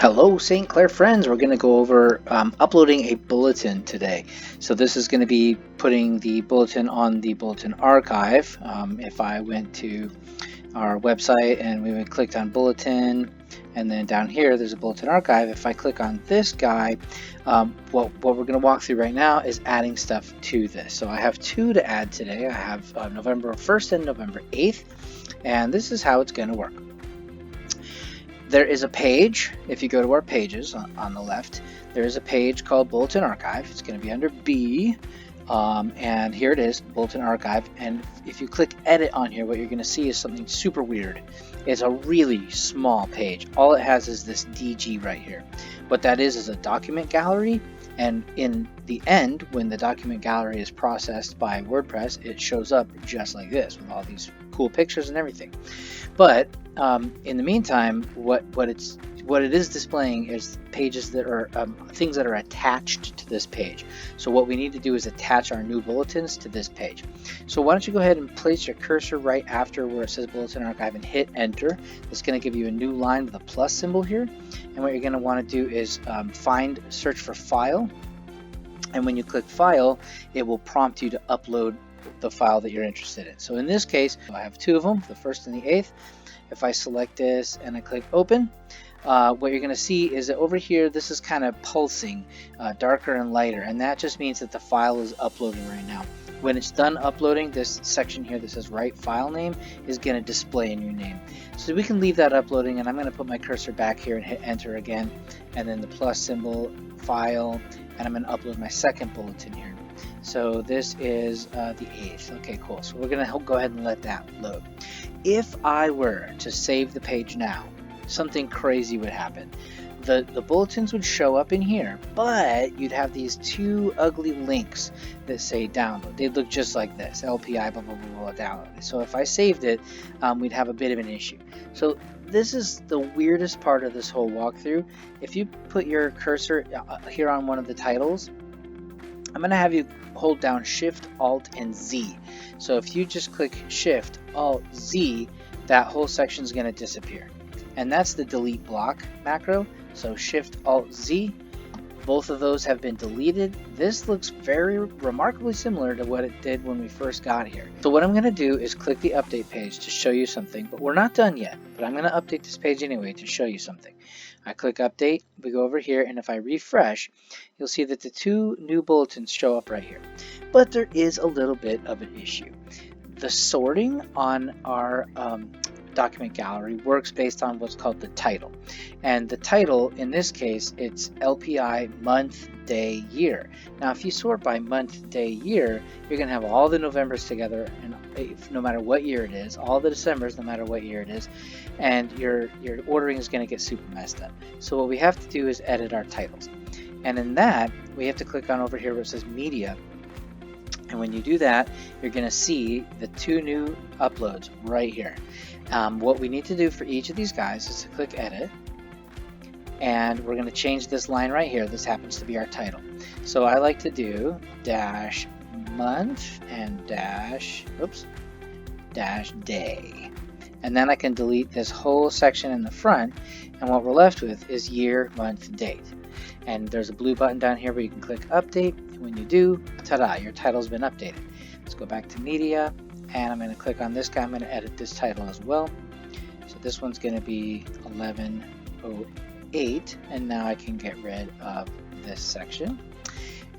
Hello, St. Clair friends. We're going to go over uploading a bulletin today. So this is going to be putting the bulletin on the Bulletin Archive. If I went to our website and we clicked on Bulletin, and then down here there's a Bulletin Archive. If I click on this guy, what we're going to walk through right now is adding stuff to this. So I have two to add today. I have November 1st and November 8th, and this is how it's going to work. There is a page. If you go to our pages on the left, there is a page called Bulletin Archive. It's going to be under B, and here it is, Bulletin Archive. And if you click edit on here, what you're going to see is something super weird. It's a really small page. All it has is this DG right here. What that is a document gallery, and in the end, when the document gallery is processed by WordPress, it shows up just like this with all these cool pictures and everything. But in the meantime, what it is displaying is pages that are things that are attached to this page. So what we need to do is attach our new bulletins to this page. So why don't you go ahead and place your cursor right after where it says Bulletin Archive and hit enter. It's going to give you a new line with a plus symbol here. And what you're going to want to do is search for file. And when you click file, it will prompt you to upload the file that you're interested in. So in this case, I have two of them, the 1st and the 8th. If I select this and I click open, what you're going to see is that over here this is kind of pulsing darker and lighter, and that just means that the file is uploading right now. When it's done uploading, this section here that says write file name is going to display a new name. So we can leave that uploading, and I'm going to put my cursor back here and hit enter again, and then the plus symbol, file, and I'm going to upload my second bulletin here. So this is the 8th. Okay, cool. So we're going to go ahead and let that load. If I were to save the page now, something crazy would happen. The bulletins would show up in here, but you'd have these two ugly links that say download. They'd look just like this, LPI blah blah blah, blah download. So if I saved it, we'd have a bit of an issue. So this is the weirdest part of this whole walkthrough. If you put your cursor here on one of the titles, I'm going to have you hold down Shift, Alt, and Z. So if you just click Shift, Alt, Z, that whole section is going to disappear. And that's the delete block macro. So Shift, Alt, Z, both of those have been deleted. This looks very remarkably similar to what it did when we first got here. So what I'm going to do is click the update page to show you something, but we're not done yet. But I'm going to update this page anyway to show you something. I click update, we go over here, and if I refresh, you'll see that the two new bulletins show up right here. But there is a little bit of an issue. The sorting on our document gallery works based on what's called the title, and the title in this case, it's LPI month, day, year. Now if you sort by month, day, year, you're going to have all the Novembers together, and no matter what year it is, all the Decembers no matter what year it is, and your ordering is going to get super messed up. So what we have to do is edit our titles, and in that we have to click on over here where it says media. And when you do that, you're going to see the two new uploads right here. What we need to do for each of these guys is to click edit, and we're going to change this line right here. This happens to be our title. So I like to do dash month and dash day. And then I can delete this whole section in the front, and what we're left with is year, month, date. And there's a blue button down here where you can click update. And when you do, ta-da, your title's been updated. Let's go back to media, and I'm going to click on this guy. I'm going to edit this title as well. So this one's going to be 1108, and now I can get rid of this section,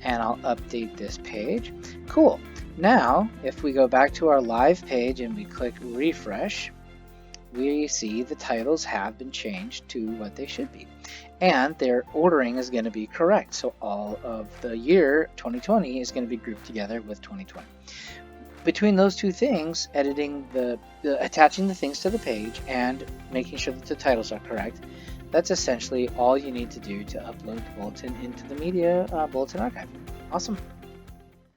and I'll update this page. Cool. Now, if we go back to our live page and we click refresh, we see the titles have been changed to what they should be, and their ordering is going to be correct. So all of the year 2020 is going to be grouped together with 2020. Between those two things, editing attaching the things to the page and making sure that the titles are correct, that's essentially all you need to do to upload the bulletin into the media Bulletin Archive. Awesome.